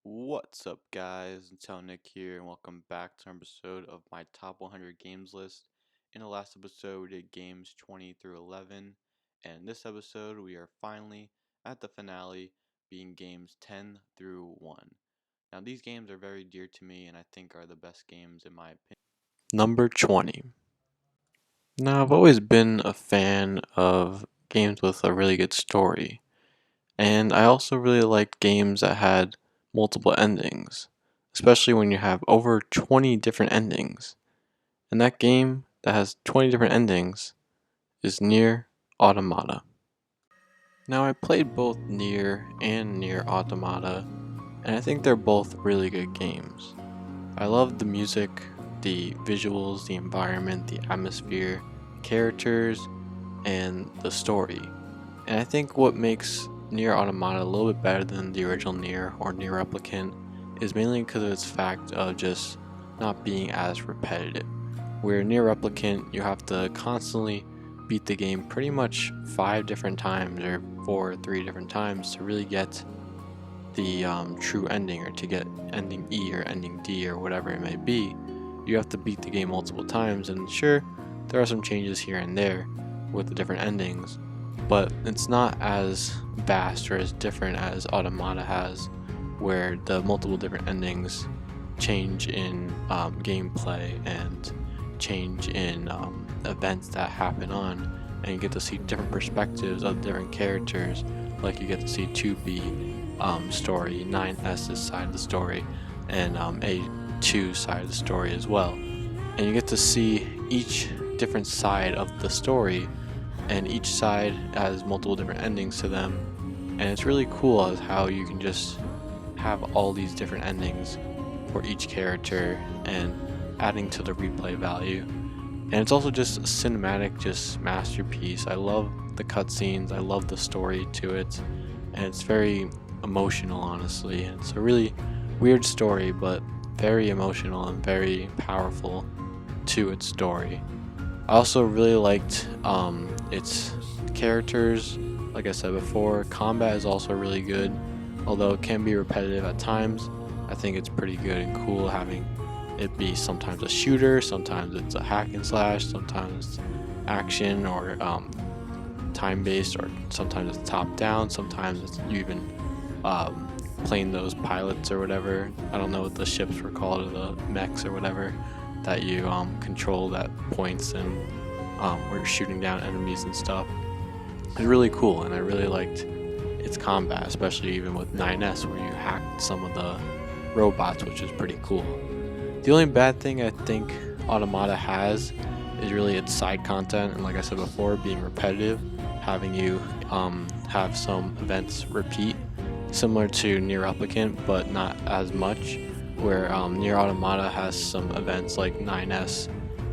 What's up, guys? It's Nick here, and welcome back to an episode of my top 100 games list. In the last episode, we did games 20 through 11, and this episode, we are finally at the finale, being games 10 through 1. Now, these games are very dear to me, and I think are the best games in my opinion. Number 20. Now, I've always been a fan of games with a really good story, and I also really liked games that had multiple endings, especially when you have over 20 different endings. And that game that has 20 different endings is Nier Automata. Now, I played both Nier and Nier Automata, and I think they're both really good games. I love the music, the visuals, the environment, the atmosphere, characters, and the story. And I think what makes Nier Automata a little bit better than the original Nier or Nier Replicant is mainly because of its fact of just not being as repetitive. Where Nier Replicant, you have to constantly beat the game pretty much 5 different times or 4 or 3 different times to really get the true ending, or to get ending E or ending D or whatever it may be. You have to beat the game multiple times, and sure, there are some changes here and there with the different endings, but it's not as vast or as different as Automata has, where the multiple different endings change in gameplay and change in events that happen on, and you get to see different perspectives of different characters. Like you get to see 2B story, 9S's side of the story, and A2 side of the story as well. And you get to see each different side of the story, and each side has multiple different endings to them. And it's really cool as how you can just have all these different endings for each character and adding to the replay value. And it's also just a cinematic just masterpiece. I love the cutscenes, I love the story to it, and it's very emotional, honestly. It's a really weird story, but very emotional and very powerful to its story. I also really liked its characters. Like I said before, combat is also really good, although it can be repetitive at times. I think it's pretty good and cool having it be sometimes a shooter, sometimes it's a hack and slash, sometimes it's action or time-based, or sometimes it's top-down, sometimes it's you even playing those pilots or whatever. I don't know what the ships were called, or the mechs or whatever, that you control at points and where you're shooting down enemies and stuff. It's really cool, and I really liked its combat, especially even with 9S, where you hacked some of the robots, which is pretty cool. The only bad thing I think Automata has is really its side content, and like I said before, being repetitive, having you have some events repeat, similar to Nier Replicant, but not as much. Where Nier Automata has some events like 9S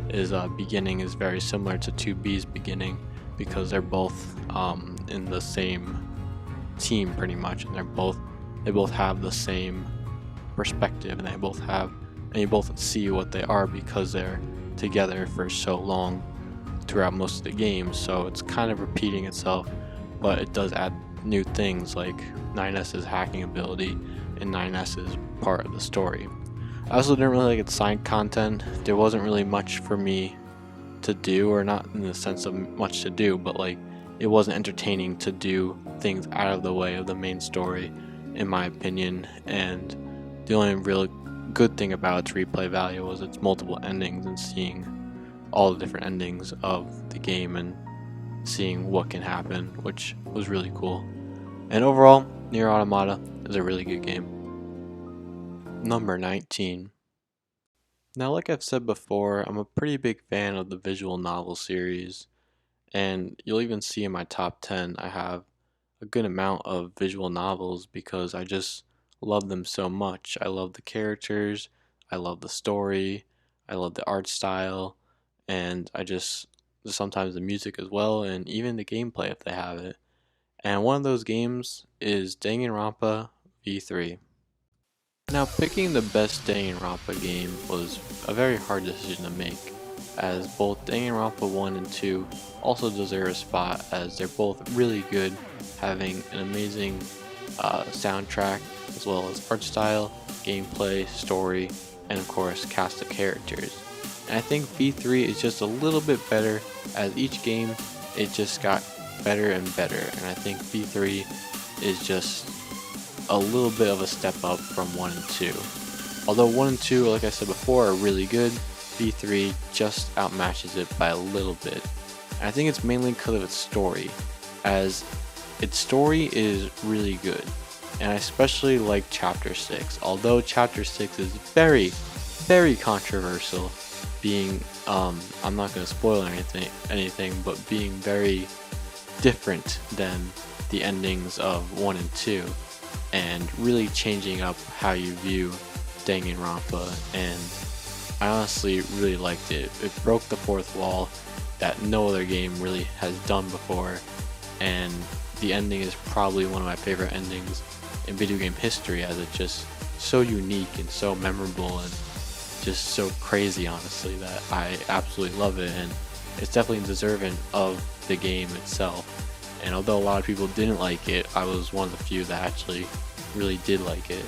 is beginning is very similar to 2B's beginning, because they're both in the same team pretty much, and they both have the same perspective, and you both see what they are because they're together for so long throughout most of the game. So it's kind of repeating itself, but it does add new things like 9S's hacking ability, and 9S's part of the story. I also didn't really like its side content. There wasn't really much for me to do, or not in the sense of much to do, but like it wasn't entertaining to do things out of the way of the main story, in my opinion. And the only real good thing about its replay value was its multiple endings, and seeing all the different endings of the game and seeing what can happen, which was really cool. And overall, Nier Automata is a really good game. Number 19. Now, like I've said before, I'm a pretty big fan of the visual novel series, and you'll even see in my top 10 I have a good amount of visual novels because I just love them so much. I love the characters, I love the story, I love the art style, and I just sometimes the music as well, and even the gameplay if they have it. And one of those games is Danganronpa V3. Now, picking the best Danganronpa game was a very hard decision to make, as both Danganronpa 1 and 2 also deserve a spot, as they're both really good, having an amazing soundtrack, as well as art style, gameplay, story, and of course cast of characters. And I think V3 is just a little bit better. As each game, it just got better and better, and I think V3 is just a little bit of a step up from 1 and 2. Although 1 and 2, like I said before, are really good, V3 just outmatches it by a little bit. And I think it's mainly because of its story, as its story is really good. And I especially like Chapter 6, although Chapter 6 is very, very controversial, being, I'm not going to spoil anything, but being very different than the endings of 1 and 2, and really changing up how you view Danganronpa, and I honestly really liked it. It broke the fourth wall that no other game really has done before, and the ending is probably one of my favorite endings in video game history, as it's just so unique and so memorable and just so crazy, honestly, that I absolutely love it, and it's definitely deserving of the game itself. And although a lot of people didn't like it, I was one of the few that actually really did like it.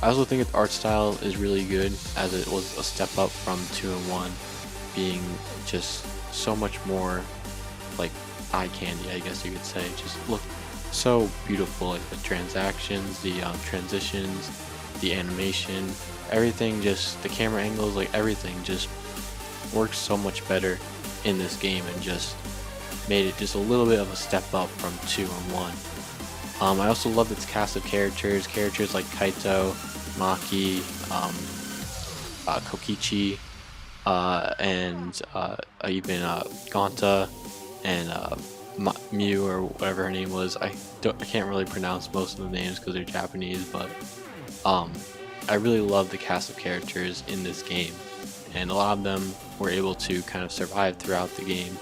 I also think its art style is really good, as it was a step up from 2 and 1, being just so much more like eye candy, I guess you could say. Just look so beautiful, like the transactions, the transitions, the animation, everything, just the camera angles, like everything just works so much better in this game, and just made it just a little bit of a step up from 2 and 1. I also loved its cast of characters like Kaito, Maki, Kokichi, and even Gonta, and Mew, or whatever her name was. I can't really pronounce most of the names because they're Japanese, but I really love the cast of characters in this game, and a lot of them were able to kind of survive throughout the game,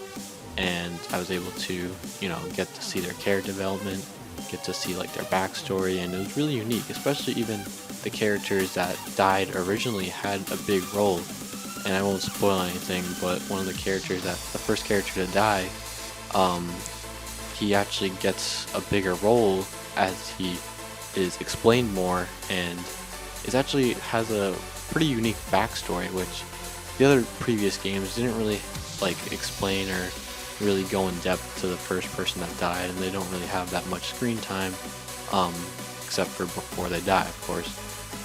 and I was able to, get to see their character development, get to see like their backstory, and it was really unique. Especially even the characters that died originally had a big role, and I won't spoil anything, but one of the first character to die, he actually gets a bigger role as he is explained more, and it actually has a pretty unique backstory, which the other previous games didn't really explain or really go in depth to the first person that died, and they don't really have that much screen time, except for before they die, of course.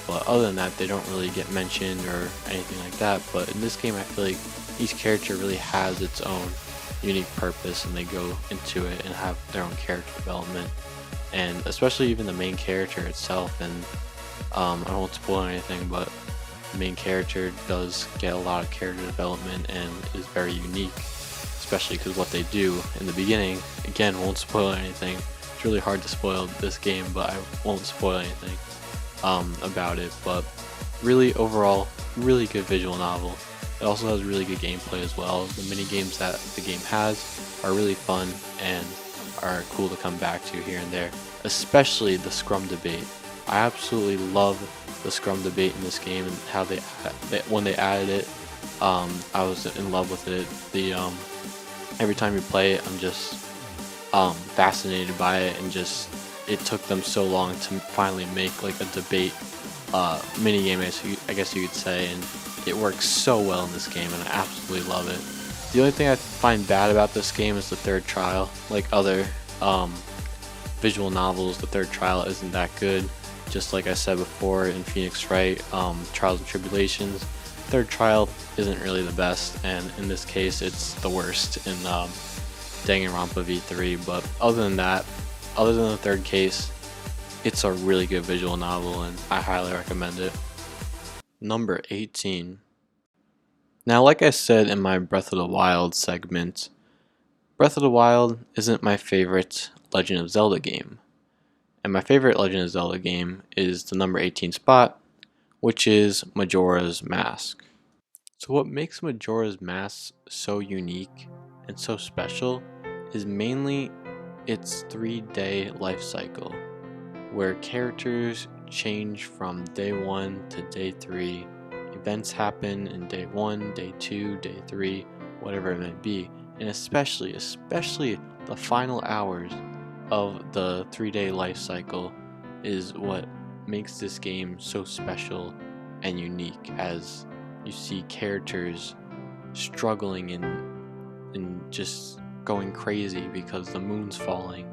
But other than that, they don't really get mentioned or anything like that. But in this game, I feel like each character really has its own unique purpose, and they go into it and have their own character development, and especially even the main character itself. And I won't spoil anything, but the main character does get a lot of character development and is very unique, especially because what they do in the beginning, again, won't spoil anything. It's really hard to spoil this game, but I won't spoil anything about it. But really, overall, really good visual novel. It also has really good gameplay as well. The mini games that the game has are really fun and are cool to come back to here and there, especially the scrum debate. I absolutely love the scrum debate in this game, and how when they added it, I was in love with it. Every time you play it, I'm just fascinated by it, and just it took them so long to finally make like a debate mini game, I guess you could say, and it works so well in this game, and I absolutely love it. The only thing I find bad about this game is the third trial. Like other visual novels, the third trial isn't that good. Just like I said before in Phoenix Wright, Trials and Tribulations, third trial isn't really the best, and in this case it's the worst in Danganronpa V3. But other than that, other than the third case, it's a really good visual novel, and I highly recommend it. Number 18. Now, like I said in my Breath of the Wild segment, Breath of the Wild isn't my favorite Legend of Zelda game. And my favorite Legend of Zelda game is the number 18 spot, which is Majora's Mask. So what makes Majora's Mask so unique and so special is mainly its 3-day life cycle, where characters change from day 1 to day 3. Events happen in day 1, day 2, day 3, whatever it may be. And especially the final hours of the 3-day life cycle is what makes this game so special and unique, as you see characters struggling and just going crazy because the moon's falling,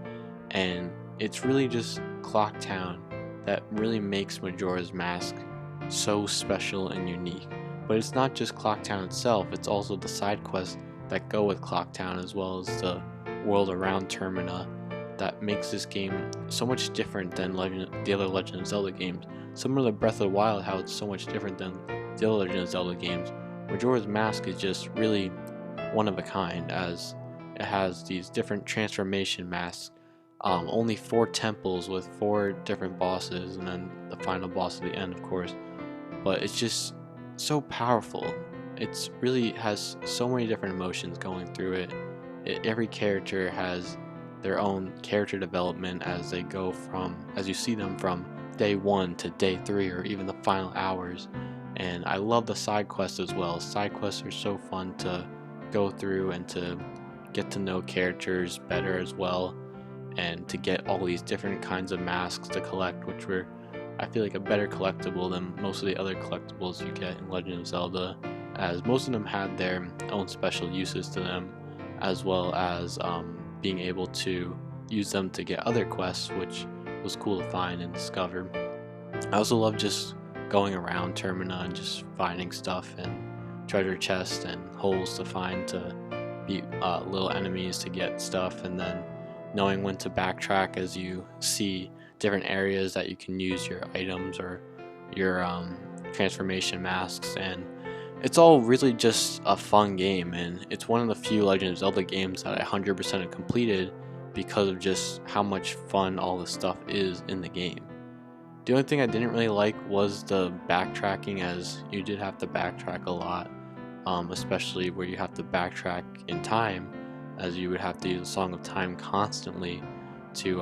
and it's really just Clocktown that really makes Majora's Mask so special and unique. But it's not just Clocktown itself, it's also the side quests that go with Clocktown, as well as the world around Termina, that makes this game so much different than the other Legend of Zelda games. Similar to Breath of the Wild, how it's so much different than the other Legend of Zelda games, Majora's Mask is just really one of a kind, as it has these different transformation masks, only 4 temples with 4 different bosses, and then the final boss at the end, of course. But it's just so powerful. It's really has so many different emotions going through it. Every character has their own character development as they go as you see them from day 1 to day 3, or even the final hours. And I love the side quests as well. Side quests are so fun to go through and to get to know characters better as well, and to get all these different kinds of masks to collect, which were, I feel like, a better collectible than most of the other collectibles you get in Legend of Zelda, as most of them had their own special uses to them, as well as being able to use them to get other quests, which was cool to find and discover. I also love just going around Termina and just finding stuff and treasure chests and holes to find to beat little enemies to get stuff, and then knowing when to backtrack as you see different areas that you can use your items or your transformation masks. And it's all really just a fun game, and it's one of the few Legend of Zelda games that I 100% have completed because of just how much fun all the stuff is in the game. The only thing I didn't really like was the backtracking, as you did have to backtrack a lot, especially where you have to backtrack in time, as you would have to use the Song of Time constantly to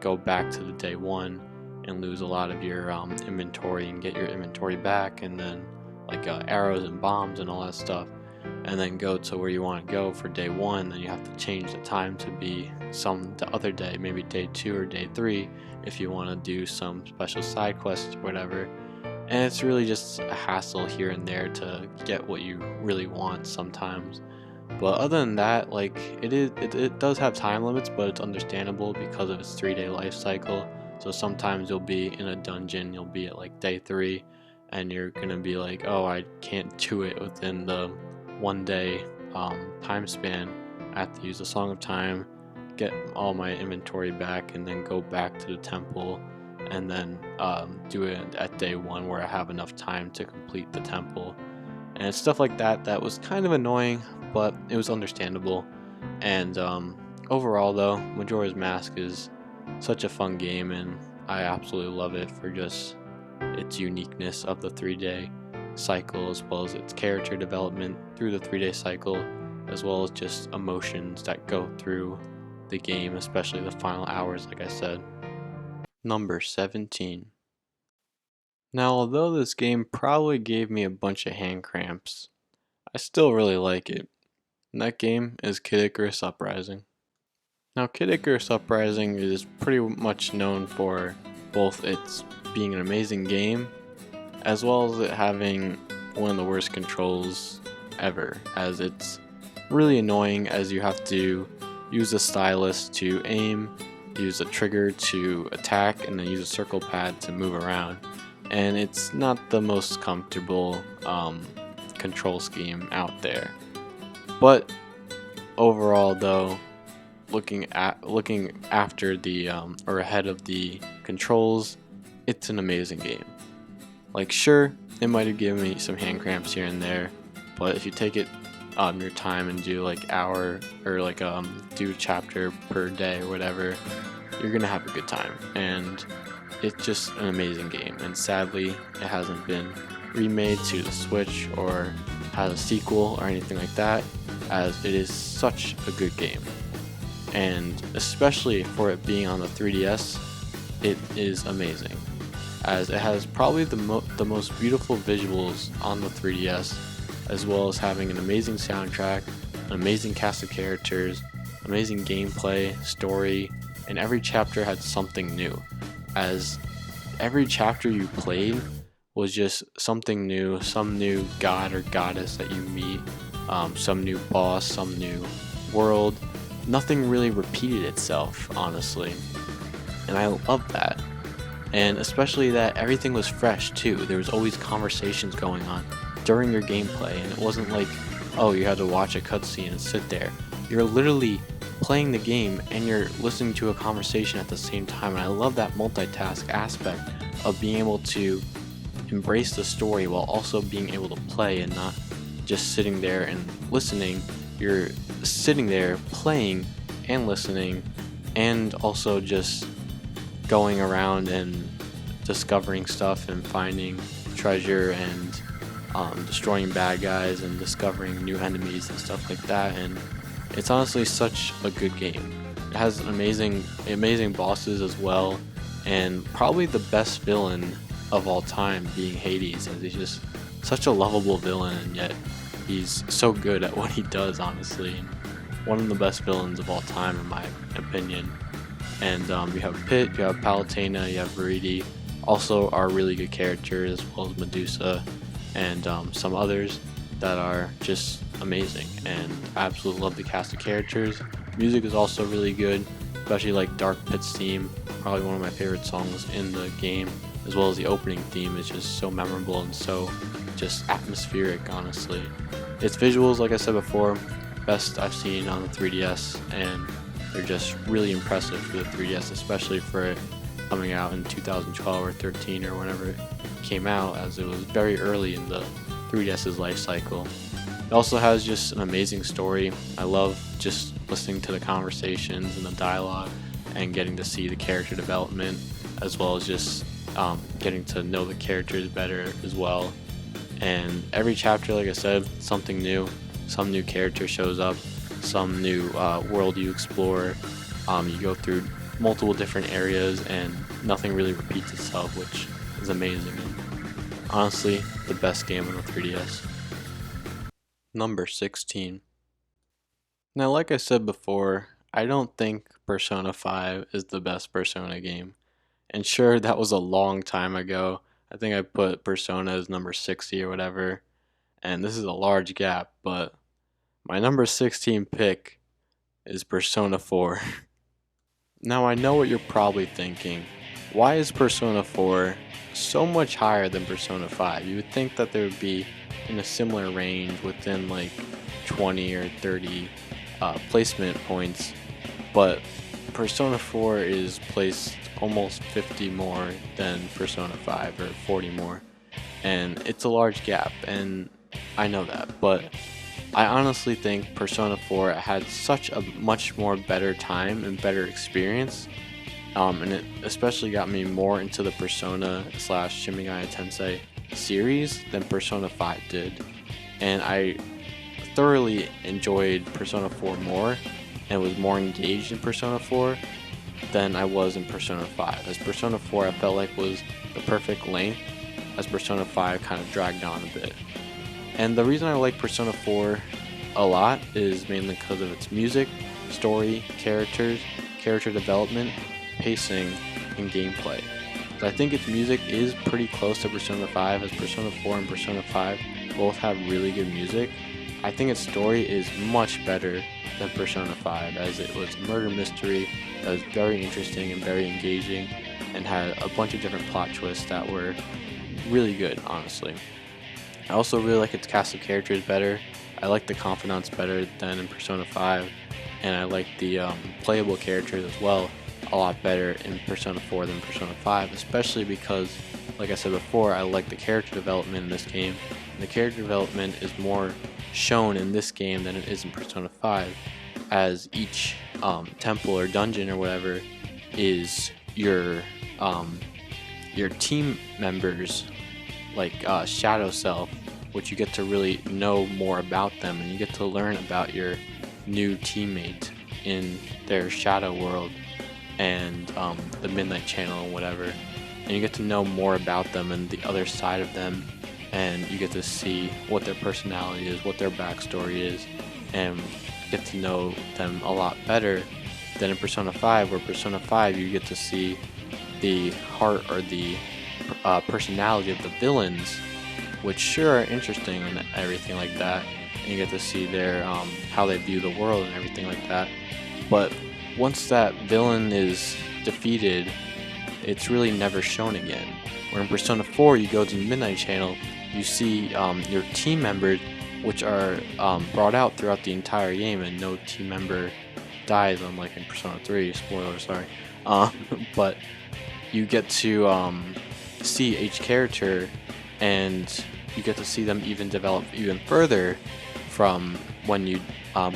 go back to the day 1 and lose a lot of your inventory and get your inventory back, and then like arrows and bombs and all that stuff, and then go to where you want to go for day 1. Then you have to change the time to be the other day, maybe day 2 or day 3, if you want to do some special side quests or whatever. And it's really just a hassle here and there to get what you really want sometimes. But other than that, like, it does have time limits, but it's understandable because of its 3-day life cycle. So sometimes you'll be in a dungeon, you'll be at like day 3, and you're gonna be like, oh, I can't do it within the 1 day time span. I have to use the Song of Time, get all my inventory back, and then go back to the temple, and then do it at day 1 where I have enough time to complete the temple. And stuff like that that was kind of annoying, but it was understandable. And overall though, Majora's Mask is such a fun game, and I absolutely love it for just its uniqueness of the 3-day cycle, as well as its character development through the 3-day cycle, as well as just emotions that go through the game, especially the final hours, like I said. Number 17. Now, although this game probably gave me a bunch of hand cramps, I still really like it. And that game is Kid Icarus Uprising. Now, Kid Icarus Uprising is pretty much known for both its being an amazing game, as well as it having one of the worst controls ever, as it's really annoying, as you have to use the stylus to aim, use a trigger to attack, and then use a circle pad to move around. And it's not the most comfortable control scheme out there. But overall though, looking after the or ahead of the controls, it's an amazing game. Like, sure, it might have given me some hand cramps here and there, but if you take it your time and do like hour or like do a chapter per day or whatever, you're gonna have a good time. And it's just an amazing game, and sadly it hasn't been remade to the Switch or has a sequel or anything like that, as it is such a good game. And especially for it being on the 3DS, it is amazing, as it has probably the most beautiful visuals on the 3DS, as well as having an amazing soundtrack, an amazing cast of characters, amazing gameplay, story, and every chapter had something new. as every chapter you played was just something new, some new god or goddess that you meet, some new boss, some new world. Nothing really repeated itself, honestly, and I love that. And especially that everything was fresh too. There was always conversations going on during your gameplay, and it wasn't like, oh, you had to watch a cutscene and sit there. You're literally playing the game and you're listening to a conversation at the same time. And I love that multitask aspect of being able to embrace the story while also being able to play and not just sitting there and listening. You're sitting there playing and listening, and also just going around and discovering stuff and finding treasure and destroying bad guys and discovering new enemies and stuff like that. And it's honestly such a good game. It has amazing bosses as well, and probably the best villain of all time being Hades, as he's just such a lovable villain, and yet he's so good at what he does, honestly. One of the best villains of all time in my opinion. And you have Pit, you have Palutena, you have Veridi, also are really good characters, as well as Medusa and some others that are just amazing. And I absolutely love the cast of characters. Music is also really good, especially like Dark Pit's theme, probably one of my favorite songs in the game, as well as the opening theme is just so memorable and so just atmospheric, honestly. Its visuals, like I said before, best I've seen on the 3DS, and they're just really impressive for the 3DS, especially for it coming out in 2012 or 13 or whenever it came out, as it was very early in the 3DS's life cycle. It also has just an amazing story. I love just listening to the conversations and the dialogue and getting to see the character development, as well as just getting to know the characters better as well. And every chapter, like I said, something new. Some new character shows up, some new world you explore. You go through multiple different areas and nothing really repeats itself, which is amazing. And honestly, the best game on the 3DS. Number 16. Now, like I said before, I don't think Persona 5 is the best Persona game. And sure, that was a long time ago. I think I put Persona as number 60 or whatever. And this is a large gap, but my number 16 pick is Persona 4. Now, I know what you're probably thinking. Why is Persona 4 so much higher than Persona 5? You would think that they would be in a similar range, within like 20 or 30 placement points, but Persona 4 is placed almost 50 more than Persona 5, or 40 more, and it's a large gap, and I know that, but I honestly think Persona 4 had such a much more better time and better experience, and it especially got me more into the Persona / Shin Megami Tensei series than Persona 5 did. And I thoroughly enjoyed Persona 4 more and was more engaged in Persona 4 than I was in Persona 5. As Persona 4 I felt like was the perfect length, as Persona 5 kind of dragged on a bit. And the reason I like Persona 4 a lot is mainly because of its music, story, characters, character development, pacing, and gameplay. I think its music is pretty close to Persona 5, as Persona 4 and Persona 5 both have really good music. I think its story is much better than Persona 5, as it was a murder mystery that was very interesting and very engaging, and had a bunch of different plot twists that were really good, honestly. I also really like its cast of characters better. I like the confidants better than in Persona 5, and I like the playable characters as well a lot better in Persona 4 than Persona 5, especially because, like I said before, I like the character development in this game. And the character development is more shown in this game than it is in Persona 5, as each temple or dungeon or whatever is your team members, like shadow self, which you get to really know more about them, and you get to learn about your new teammate in their shadow world and the Midnight Channel and whatever, and you get to know more about them and the other side of them, and you get to see what their personality is, what their backstory is, and get to know them a lot better than in Persona 5, where Persona 5 you get to see the heart or the personality of the villains, which sure are interesting and everything like that. And you get to see their how they view the world and everything like that. But once that villain is defeated, it's really never shown again. Where in Persona 4, you go to the Midnight Channel, you see your team members, which are brought out throughout the entire game, and no team member dies, unlike in Persona 3. Spoiler, sorry. But you get to see each character, and you get to see them even develop even further from when you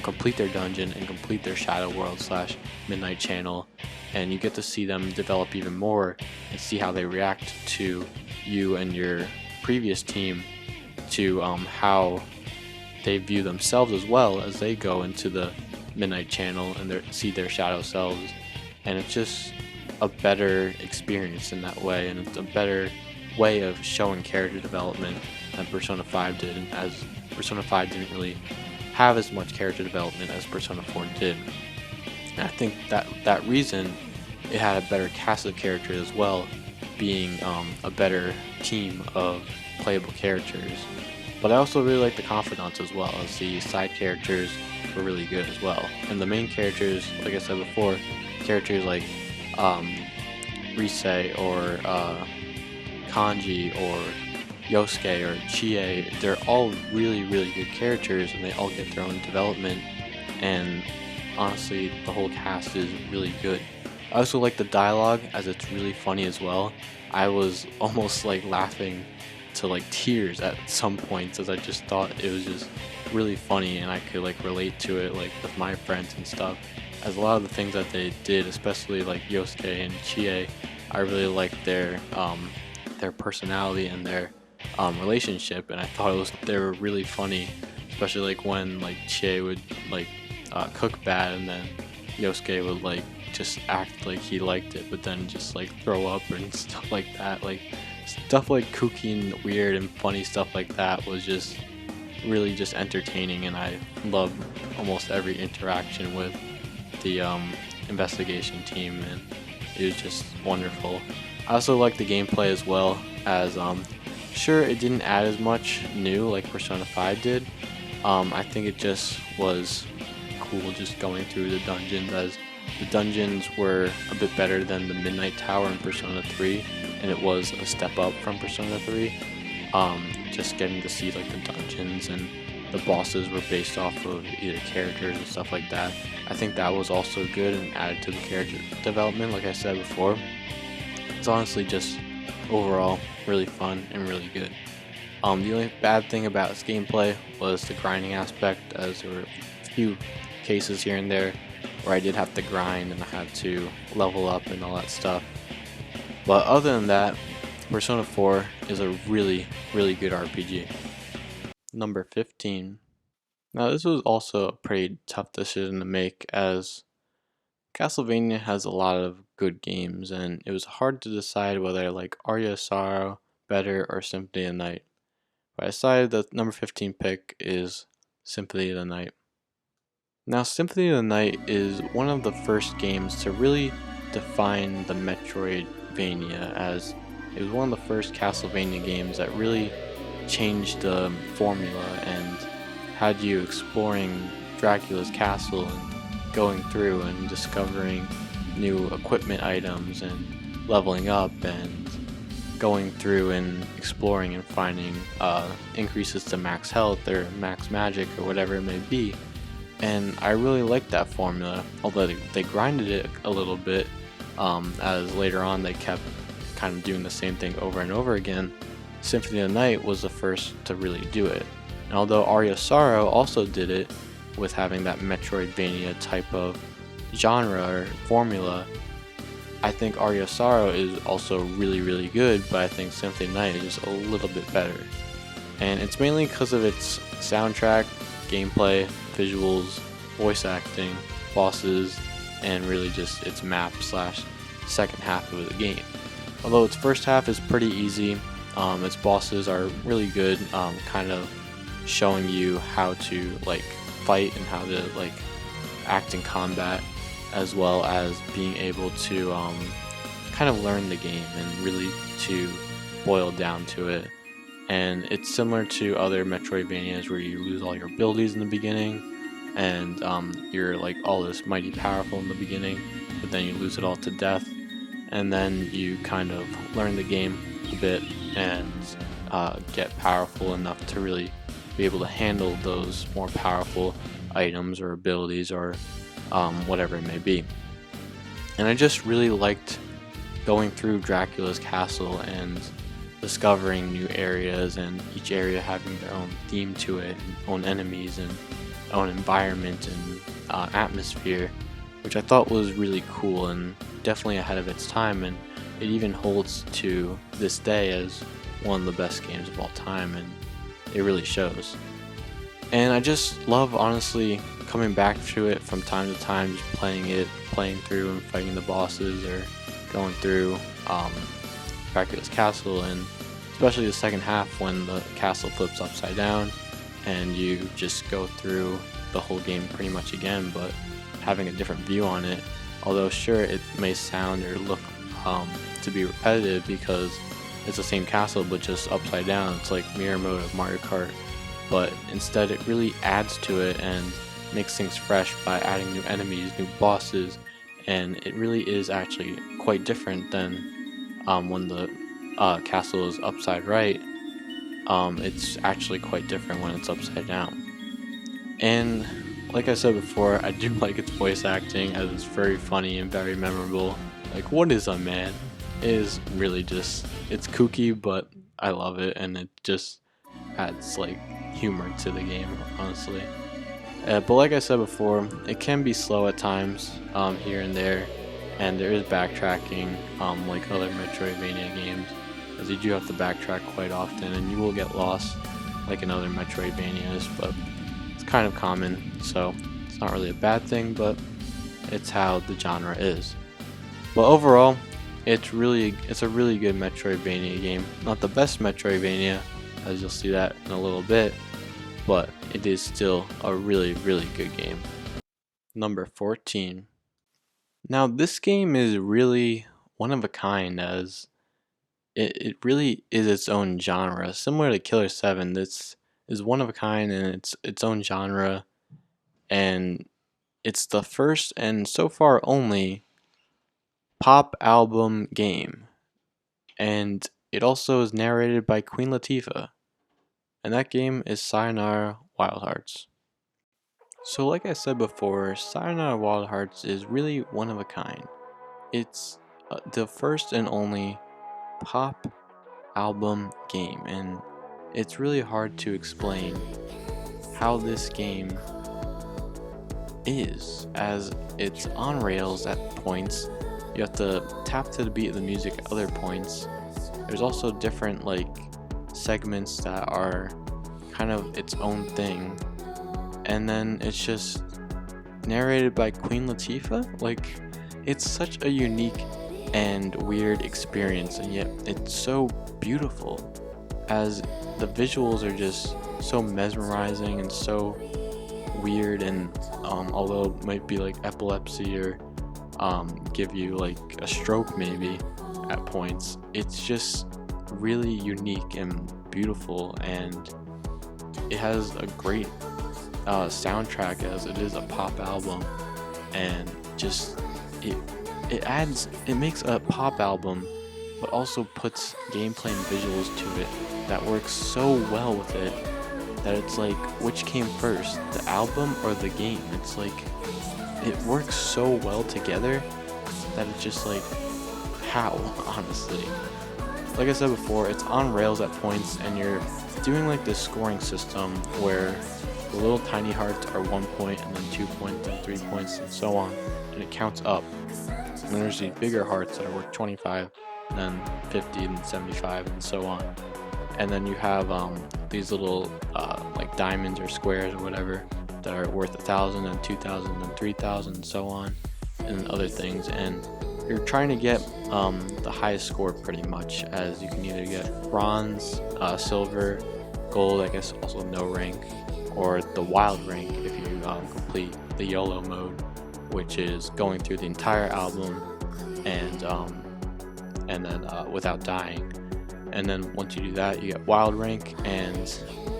complete their dungeon and complete their Shadow World / Midnight Channel, and you get to see them develop even more and see how they react to you and your previous team, to how they view themselves as well as they go into the Midnight Channel and see their shadow selves. And it's just a better experience in that way, and it's a better way of showing character development than Persona 5 did, as Persona 5 didn't really have as much character development as Persona 4 did. And I think that reason it had a better cast of characters as well, being a better team of playable characters. But I also really like the confidants as well, as the side characters were really good as well. And the main characters, like I said before, characters like Rise or Kanji or Yosuke or Chie, they're all really good characters, and they all get their own development, and honestly the whole cast is really good. I also like the dialogue, as it's really funny as well. I was almost like laughing to like tears at some points, as I just thought it was just really funny, and I could like relate to it like with my friends and stuff, as a lot of the things that they did, especially like Yosuke and Chie, I really liked their personality and their relationship, and I thought they were really funny, especially like when like Chie would like cook bad, and then Yosuke would like just act like he liked it, but then just like throw up and stuff like that. Like stuff like kooky and weird and funny stuff like that was just really just entertaining, and I loved almost every interaction with the investigation team, and it was just wonderful. I also like the gameplay as well, as sure it didn't add as much new like Persona 5 did. I think it just was cool just going through the dungeons, as the dungeons were a bit better than the Midnight Tower in Persona 3, and it was a step up from Persona 3. Just getting to see like the dungeons, and the bosses were based off of either characters and stuff like that. I think that was also good and added to the character development, like I said before. It's honestly just overall really fun and really good. The only bad thing about its gameplay was the grinding aspect, as there were a few cases here and there where I did have to grind and I had to level up and all that stuff. But other than that, Persona 4 is a really good RPG. Number 15. Now this was also a pretty tough decision to make, as Castlevania has a lot of good games, and it was hard to decide whether I like Aria of Sorrow better or Symphony of the Night. But I decided that number 15 pick is Symphony of the Night. Now Symphony of the Night is one of the first games to really define the Metroidvania, as it was one of the first Castlevania games that really changed the formula and had you exploring Dracula's castle and going through and discovering new equipment items and leveling up and going through and exploring and finding increases to max health or max magic or whatever it may be. And I really liked that formula, although they grinded it a little bit, as later on they kept kind of doing the same thing over and over again. Symphony of the Night was the first to really do it. And although Aria of Sorrow also did it with having that Metroidvania type of genre or formula, I think Aria of Sorrow is also really good, but I think Symphony of the Night is just a little bit better. And it's mainly because of its soundtrack, gameplay, visuals, voice acting, bosses, and really just its map / second half of the game. Although its first half is pretty easy, its bosses are really good, kind of showing you how to like fight and how to like act in combat, as well as being able to kind of learn the game and really to boil down to it. And it's similar to other Metroidvanias where you lose all your abilities in the beginning, and you're like all this mighty powerful in the beginning, but then you lose it all to death, and then you kind of learn the game a bit and get powerful enough to really be able to handle those more powerful items or abilities or whatever it may be. And I just really liked going through Dracula's castle and discovering new areas, and each area having their own theme to it, and own enemies and own environment and atmosphere, which I thought was really cool and definitely ahead of its time, and it even holds to this day as one of the best games of all time, and it really shows. And I just love, honestly, coming back to it from time to time, just playing through and fighting the bosses, or going through Dracula's castle, and especially the second half when the castle flips upside down and you just go through the whole game pretty much again, but having a different view on it. Although sure, it may sound or look to be repetitive because it's the same castle but just upside down. It's like mirror mode of Mario Kart, but instead it really adds to it and makes things fresh by adding new enemies, new bosses, and it really is actually quite different than when the castle is upside right. It's actually quite different when it's upside down. And like I said before, I do like its voice acting, as it's very funny and very memorable. Like, what is a man? It is really just, it's kooky, but I love it, and it just adds like humor to the game, honestly. But like I said before, it can be slow at times, here and there, and there is backtracking, like other Metroidvania games, as you do have to backtrack quite often, and you will get lost like in other Metroidvanias, but it's kind of common, so it's not really a bad thing, but it's how the genre is. But overall, it's a really good Metroidvania game. Not the best Metroidvania, as you'll see that in a little bit, but it is still a really good game. Number 14. Now this game is really one of a kind, as it really is its own genre. Similar to Killer 7, this is one of a kind in its own genre, and it's the first and so far only pop album game. And it also is narrated by Queen Latifah. And that game is Sayonara Wild Hearts. So like I said before, Sayonara Wild Hearts is really one of a kind. It's the first and only pop album game, and it's really hard to explain how this game is, as it's on rails at points. You have to tap to the beat of the music at other points. There's also different like segments that are kind of its own thing, and then it's just narrated by Queen Latifah. Like, it's such a unique and weird experience, and yet it's so beautiful, as the visuals are just so mesmerizing and so weird, and although it might be like epilepsy or give you like a stroke maybe at points, it's just really unique and beautiful, and it has a great soundtrack, as it is a pop album, and just it makes a pop album but also puts gameplay and visuals to it that works so well with it that it's like, which came first, the album or the game? It's like, it works so well together that it's just like, how, honestly? Like I said before, it's on rails at points, and you're doing like this scoring system where the little tiny hearts are 1 point, and then 2 points, and 3 points, and so on, and it counts up. And then there's these bigger hearts that are worth 25, and then 50, and 75, and so on. And then you have these little like diamonds or squares or whatever that are worth 1,000, and 2,000, and 3,000, and so on, and other things. And you're trying to get the highest score pretty much, as you can either get bronze, silver, gold, I guess also no rank, or the wild rank if you complete the YOLO mode, which is going through the entire album and and then without dying. And then once you do that, you get wild rank, and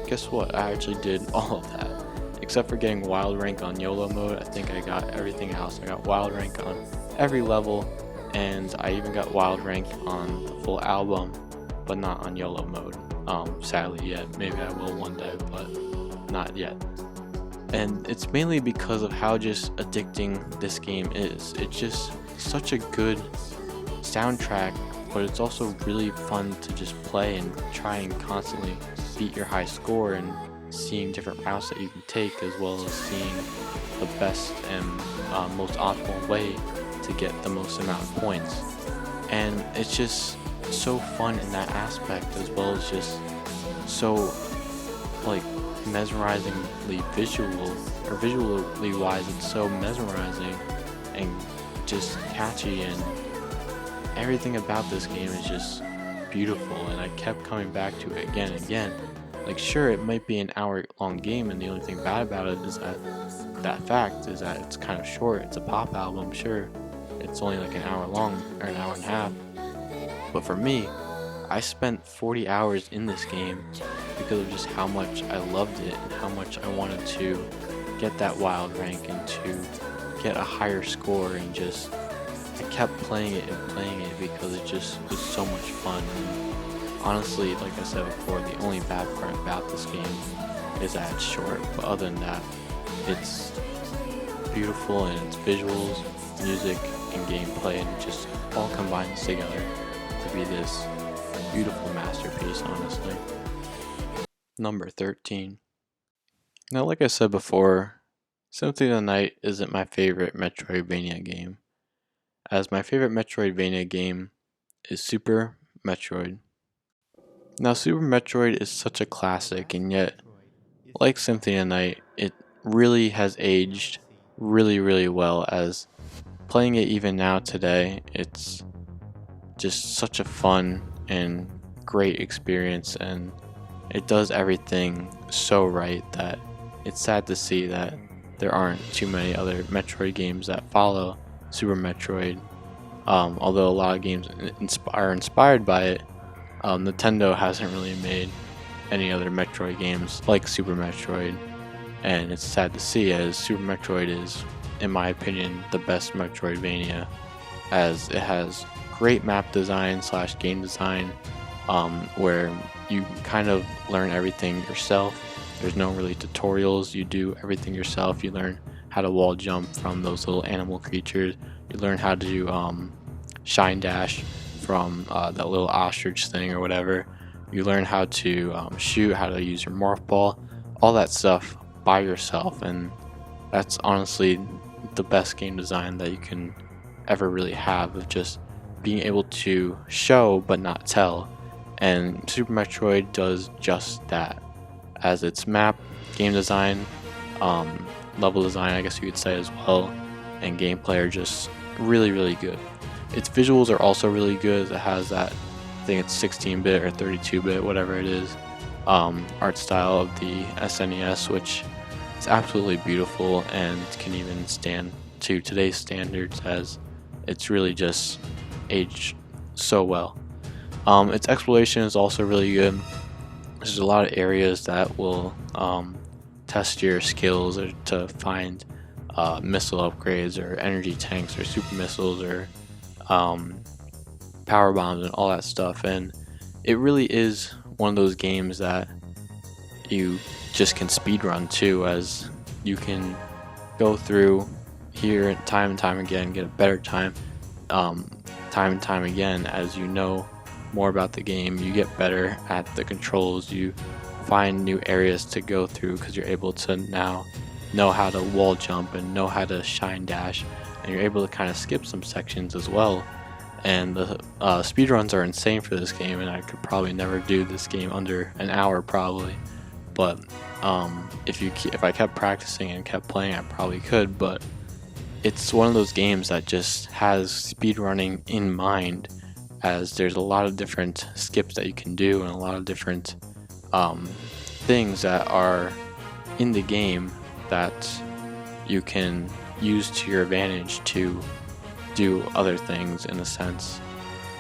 guess what? I actually did all of that. Except for getting wild rank on YOLO mode, I think I got everything else. I got wild rank on every level, and I even got wild rank on the full album, but not on YOLO mode. Sadly yet. Maybe I will one day, but not yet. And it's mainly because of how just addicting this game is. It's just such a good soundtrack, but it's also really fun to just play and try and constantly beat your high score and seeing different routes that you can take, as well as seeing the best and most optimal way to get the most amount of points. And it's just so fun in that aspect, as well as just so like mesmerizingly visually wise. It's so mesmerizing and just catchy, and everything about this game is just beautiful, and I kept coming back to it again and again. Like, sure, it might be an hour-long game, and the only thing bad about it is that fact is that it's kind of short. It's a pop album, sure. It's only like an hour long, or an hour and a half. But for me, I spent 40 hours in this game because of just how much I loved it and how much I wanted to get that wild rank and to get a higher score, and just I kept playing it because it just was so much fun. And honestly, like I said before, the only bad part about this game is that it's short, but other than that, it's beautiful in its visuals, music, and gameplay, and it just all combines together to be this beautiful masterpiece, honestly. Number 13. Now, like I said before, Symphony of the Night isn't my favorite Metroidvania game, as my favorite Metroidvania game is Super Metroid. Now, Super Metroid is such a classic, and yet, like Symphony of the Night, it really has aged really well, as playing it even now today, it's just such a fun and great experience, and it does everything so right that it's sad to see that there aren't too many other Metroid games that follow Super Metroid. Although a lot of games are inspired by it, Nintendo hasn't really made any other Metroid games like Super Metroid, and it's sad to see, as Super Metroid is, in my opinion, the best Metroidvania, as it has great map design / game design, where you kind of learn everything yourself. There's no really tutorials, you do everything yourself. You learn how to wall jump from those little animal creatures, you learn how to do shine dash from that little ostrich thing or whatever, you learn how to shoot, how to use your morph ball, all that stuff by yourself, and that's honestly the best game design that you can ever really have, of just being able to show but not tell. And Super Metroid does just that, as its map, game design, level design, I guess you could say, as well, and gameplay are just really good. Its visuals are also really good, as it has that, I think it's 16-bit or 32-bit, whatever it is, art style of the SNES, which is absolutely beautiful and can even stand to today's standards, as it's really just aged so well. Its exploration is also really good. There's a lot of areas that will test your skills, or to find missile upgrades or energy tanks or super missiles or power bombs and all that stuff, and it really is one of those games that you just can speedrun too, as you can go through here time and time again, get a better time and time again. As you know more about the game, you get better at the controls, you find new areas to go through, because you're able to now know how to wall jump and know how to shine dash, and you're able to kind of skip some sections as well. And the speedruns are insane for this game, and I could probably never do this game under an hour probably, but if I kept practicing and kept playing, I probably could. But it's one of those games that just has speedrunning in mind, as there's a lot of different skips that you can do, and a lot of different things that are in the game that you can use to your advantage to do other things, in a sense.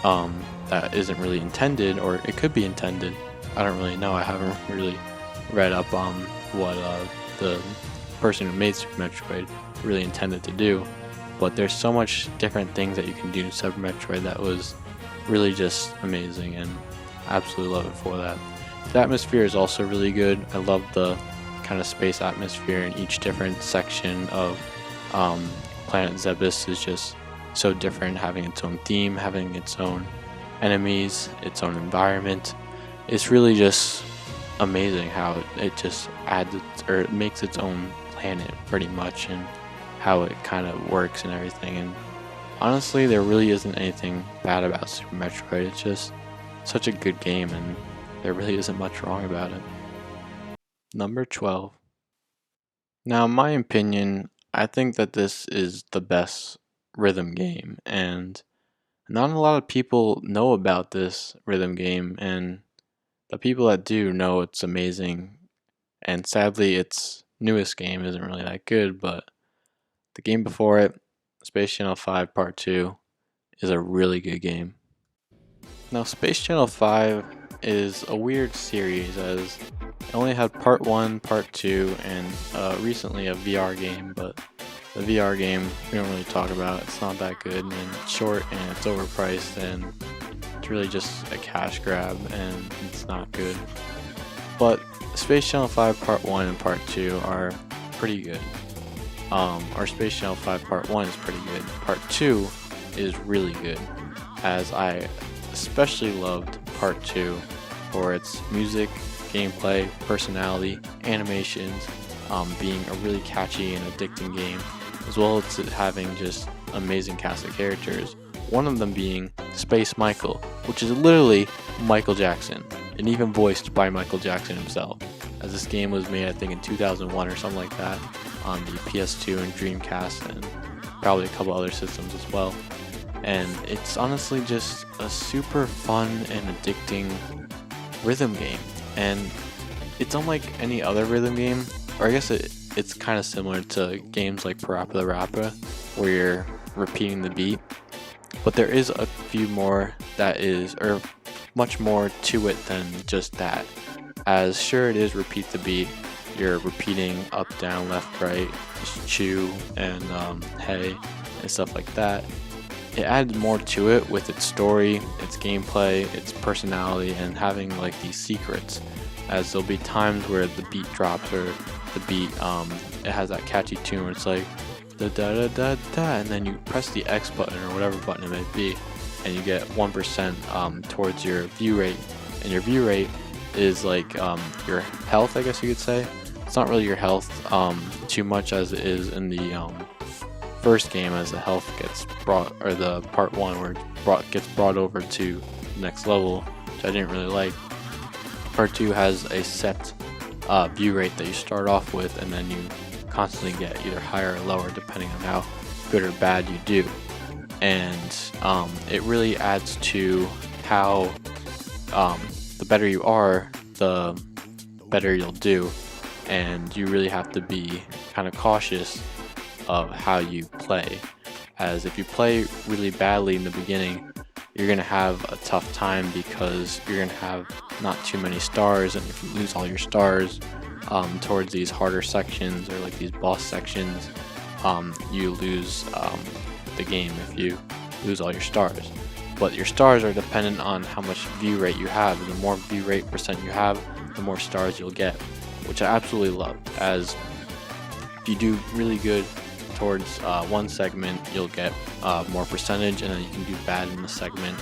that isn't really intended, or it could be intended. I don't really know. I haven't really read up on what the person who made Super Metroid really intended to do, but there's so much different things that you can do in Super Metroid that was really just amazing, and I absolutely love it for that. The atmosphere is also really good. I love the kind of space atmosphere in each different section of Planet Zebes is just so different, having its own theme, having its own enemies, its own environment. It's really just amazing how it just adds or it makes its own planet pretty much, and how it kind of works and everything. And honestly, there really isn't anything bad about Super Metroid. It's just such a good game, and there really isn't much wrong about it. Number 12. Now, in my opinion, I think that this is the best rhythm game, and not a lot of people know about this rhythm game, and the people that do know it's amazing. And sadly, its newest game isn't really that good, but the game before it, Space Channel 5 Part 2, is a really good game. Now, Space Channel 5 is a weird series, as it only had Part 1, Part 2, and recently a VR game, but the VR game we don't really talk about. It's not that good, and it's short, and it's overpriced, and it's really just a cash grab, and it's not good. But Space Channel 5 Part 1 and Part 2 are pretty good. Or Space Channel 5 Part 1 is pretty good. Part 2 is really good, as I especially loved Part 2 for its music, gameplay, personality, animations, being a really catchy and addicting game, as well as it having just amazing cast of characters. One of them being Space Michael, which is literally Michael Jackson, and even voiced by Michael Jackson himself, as this game was made I think in 2001 or something like that on the PS2 and Dreamcast, and probably a couple other systems as well. And it's honestly just a super fun and addicting rhythm game, and it's unlike any other rhythm game, or I guess it's kind of similar to games like Parappa the Rapper, where you're repeating the beat, but there is a few more that is, or much more to it than just that. As sure it is repeat the beat, you're repeating up, down, left, right, chew, and hey, and stuff like that. It adds more to it with its story, its gameplay, its personality, and having like these secrets, as there'll be times where the beat drops, or the beat it has that catchy tune where it's like da da da da da, and then you press the X button or whatever button it may be, and you get 1% towards your view rate, and your view rate is like your health, I guess you could say. It's not really your health too much as it is in the first game, as the health gets brought, or the Part 1 where it gets brought over to the next level, which I didn't really like. Part 2 has a set view rate that you start off with, and then you constantly get either higher or lower depending on how good or bad you do. And it really adds to how the better you are, the better you'll do, and you really have to be kind of cautious of how you play, as if you play really badly in the beginning, you're going to have a tough time, because you're going to have not too many stars, and if you lose all your stars towards these harder sections, or like these boss sections, you lose the game if you lose all your stars. But your stars are dependent on how much view rate you have, and the more view rate percent you have, the more stars you'll get, which I absolutely love, as if you do really good towards one segment, you'll get more percentage, and then you can do bad in the segment,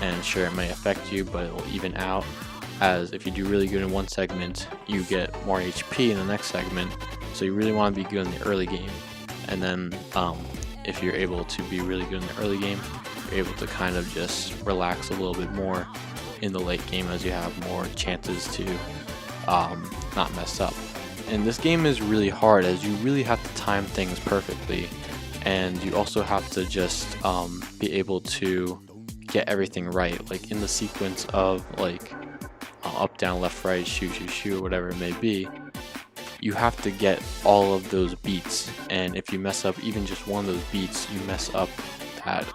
and sure, it may affect you, but it will even out, as if you do really good in one segment, you get more HP in the next segment, so you really want to be good in the early game, and then if you're able to be really good in the early game, you're able to kind of just relax a little bit more in the late game, as you have more chances to not mess up. And this game is really hard, as you really have to time things perfectly, and you also have to just be able to get everything right, like in the sequence of like up, down, left, right, shoot, shoot, shoot, whatever it may be. You have to get all of those beats, and if you mess up even just one of those beats, you mess up that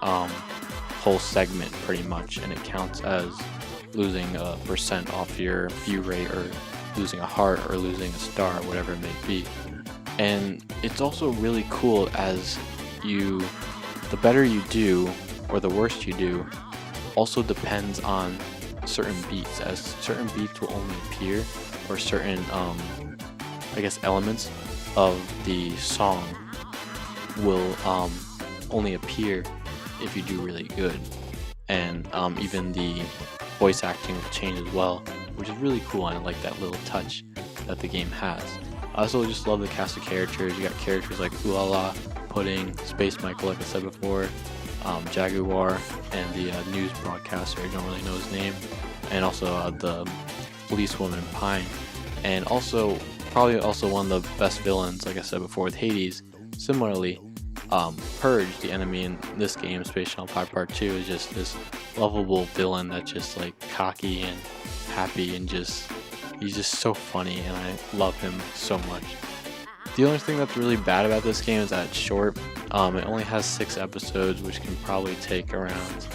whole segment pretty much, and it counts as losing a percent off your view rate, or losing a heart, or losing a star, whatever it may be. And it's also really cool as the better you do or the worse you do also depends on certain beats, as certain beats will only appear, or certain elements of the song will only appear if you do really good. And even the voice acting will change as well, which is really cool, and I like that little touch that the game has. I also just love the cast of characters. You got characters like Ulala, Pudding, Space Michael, like I said before, Jaguar, and the news broadcaster, I don't really know his name, and also the policewoman Pine, and also probably also one of the best villains, like I said before, with Hades. Similarly, Purge, the enemy in this game, Space Channel 5 Part 2, is just this lovable villain that's just like cocky and happy, and he's just so funny, and I love him so much. The only thing that's really bad about this game is that it's short. It only has 6 episodes, which can probably take around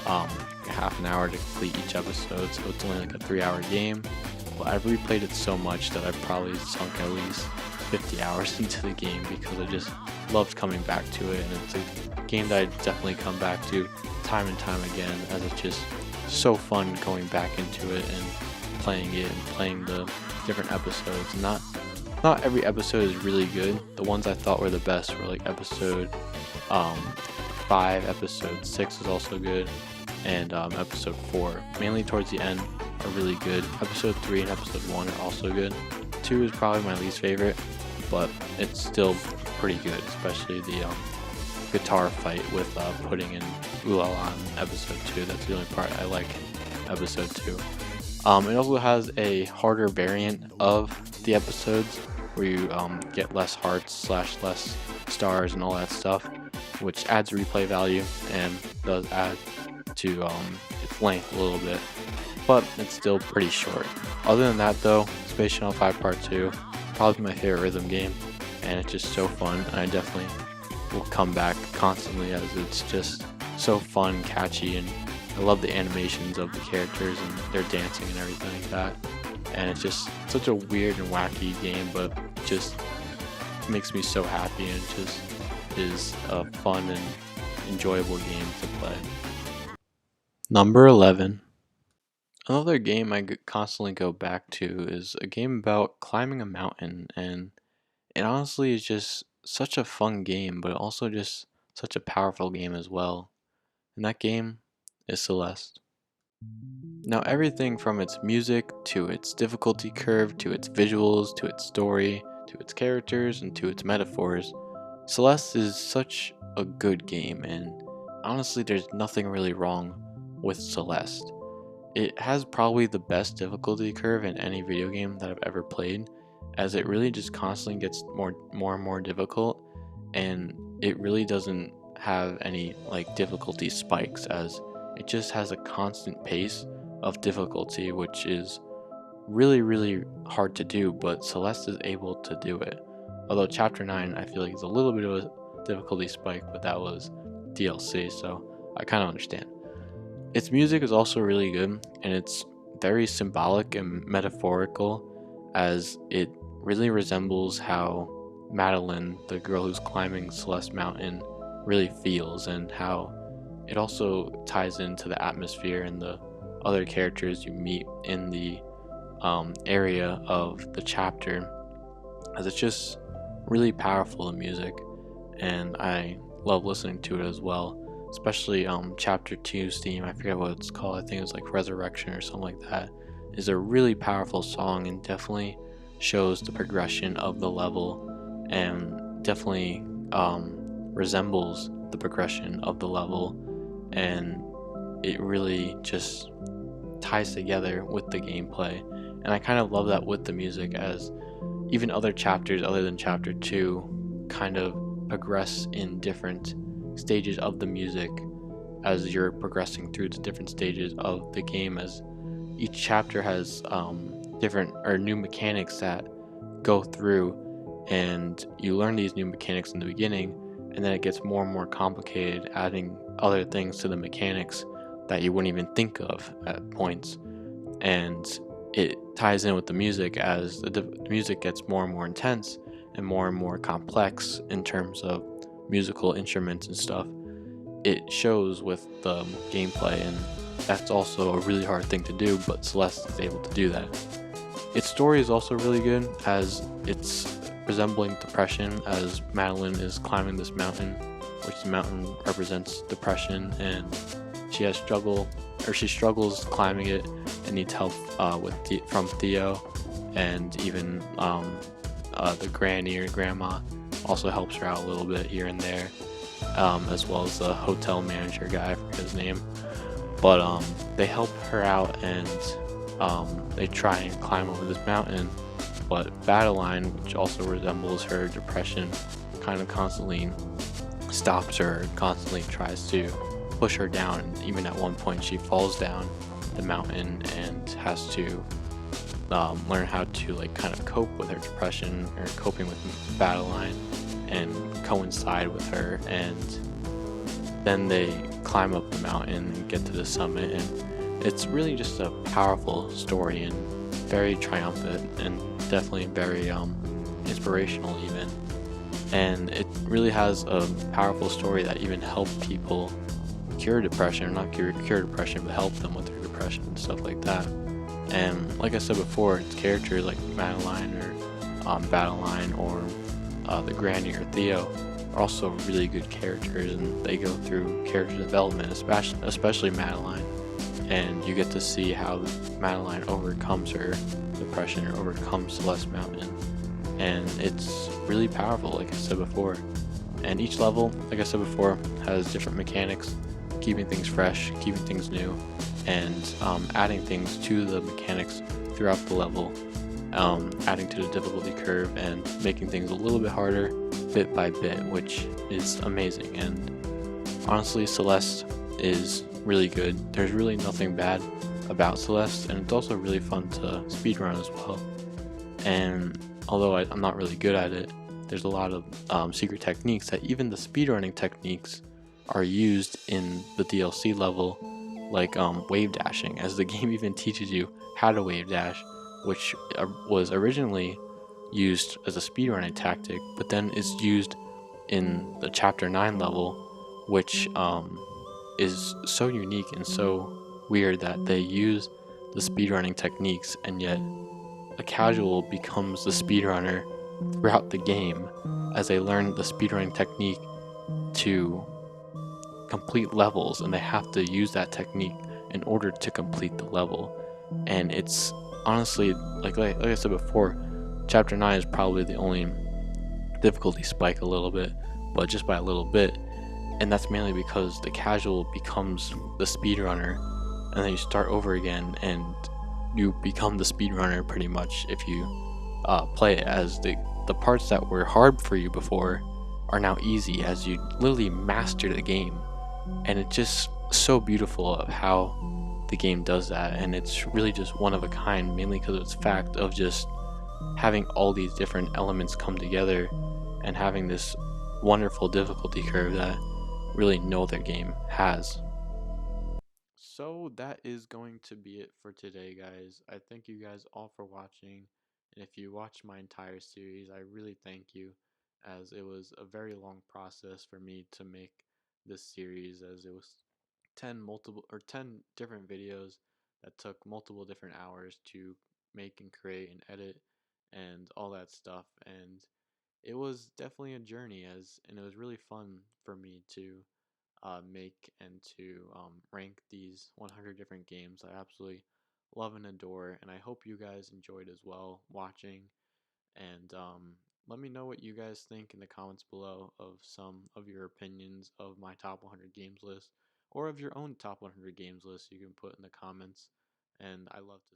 half an hour to complete each episode, so it's only like a 3-hour game. But I've replayed it so much that I've probably sunk at least 50 hours into the game, because I just loved coming back to it, and it's a game that I definitely come back to time and time again, as it's just so fun going back into it and playing it and playing the different episodes. Not every episode is really good. The ones I thought were the best were like episode 5, episode 6 is also good, and episode 4, mainly towards the end, are really good. Episode 3 and episode 1 are also good. 2 is probably my least favorite, but it's still pretty good, especially the guitar fight with Pudding and Ulala in episode 2. That's the only part I like episode 2. It also has a harder variant of the episodes, where you get less hearts / less stars and all that stuff, which adds replay value and does add to its length a little bit, but it's still pretty short. Other than that though, Space Channel 5 Part 2, probably my favorite rhythm game, and it's just so fun, and I definitely will come back constantly, as it's just so fun, catchy, and I love the animations of the characters and their dancing and everything like that. And it's just such a weird and wacky game, but just makes me so happy, and it just is a fun and enjoyable game to play. Number 11. Another game I constantly go back to is a game about climbing a mountain, and it honestly is just such a fun game, but also just such a powerful game as well. And that game is Celeste. Now, everything from its music to its difficulty curve to its visuals to its story to its characters and to its metaphors, Celeste is such a good game, and honestly there's nothing really wrong with Celeste. It has probably the best difficulty curve in any video game that I've ever played, as it really just constantly gets more and more difficult, and it really doesn't have any like difficulty spikes, as it just has a constant pace of difficulty, which is really hard to do, but Celeste is able to do it. Although Chapter 9 I feel like is a little bit of a difficulty spike, but that was DLC, so I kind of understand. Its music is also really good, and it's very symbolic and metaphorical, as it really resembles how Madeline, the girl who's climbing Celeste Mountain, really feels, and how it also ties into the atmosphere and the other characters you meet in the area of the chapter, as it's just really powerful, the music, and I love listening to it as well, especially chapter 2's theme. I forget what it's called, I think it's like Resurrection or something like that, is a really powerful song, and definitely shows the progression of the level, and definitely resembles the progression of the level, and it really just ties together with the gameplay. And I kind of love that with the music, as even other chapters other than chapter 2 kind of progress in different stages of the music as you're progressing through the different stages of the game, as each chapter has different or new mechanics that go through, and you learn these new mechanics in the beginning, and then it gets more and more complicated, adding other things to the mechanics that you wouldn't even think of at points. And it ties in with the music as the music gets more and more intense and more complex in terms of musical instruments and stuff. It shows with the gameplay, and that's also a really hard thing to do, but Celeste is able to do that. Its story is also really good, as it's resembling depression, as Madeline is climbing this mountain, which the mountain represents depression, and she struggles climbing it and needs help from Theo, and even the granny or grandma also helps her out a little bit here and there, as well as the hotel manager guy, I forget his name. But they help her out, and they try and climb over this mountain. But Battleline, which also resembles her depression, kind of constantly stops her, constantly tries to push her down. And even at one point, she falls down the mountain and has to learn how to like kind of cope with her depression, or coping with Battleline, and coincide with her. And then they climb up the mountain and get to the summit, and it's really just a powerful story and very triumphant, and definitely very inspirational even. And it really has a powerful story that even helped people cure depression, or not cure depression, but help them with their depression and stuff like that. And like I said before, it's characters like Madeline or Battleline or the Granny or Theo are also really good characters, and they go through character development, especially Madeline. And you get to see how Madeline overcomes her depression or overcomes Celeste Mountain. And it's really powerful, like I said before. And each level, like I said before, has different mechanics, keeping things fresh, keeping things new, and adding things to the mechanics throughout the level, adding to the difficulty curve and making things a little bit harder bit by bit, which is amazing. And honestly, Celeste is really good. There's really nothing bad about Celeste, and it's also really fun to speedrun as well. And although I'm not really good at it, there's a lot of secret techniques that even the speedrunning techniques are used in the DLC level, like wave dashing, as the game even teaches you how to wave dash, which was originally used as a speedrunning tactic, but then is used in the Chapter 9 level, which is so unique and so weird that they use the speedrunning techniques, and yet a casual becomes the speedrunner throughout the game as they learn the speedrunning technique to complete levels, and they have to use that technique in order to complete the level. And it's honestly, like I said before, Chapter 9 is probably the only difficulty spike a little bit, but just by a little bit. And that's mainly because the casual becomes the speedrunner, and then you start over again, and you become the speedrunner pretty much if you play it, as the parts that were hard for you before are now easy as you literally master the game. And it's just so beautiful of how the game does that, and it's really just one of a kind, mainly because of its fact of just having all these different elements come together and having this wonderful difficulty curve that really no other game has. So that is going to be it for today, guys. I thank you guys all for watching. And if you watched my entire series, I really thank you, as it was a very long process for me to make this series, as it was 10 different videos that took multiple different hours to make and create and edit and all that stuff. And it was definitely a journey, and it was really fun for me to make and to rank these 100 different games I absolutely love and adore. And I hope you guys enjoyed as well watching. And let me know what you guys think in the comments below of some of your opinions of my top 100 games list, or of your own top 100 games list. You can put in the comments, and I love to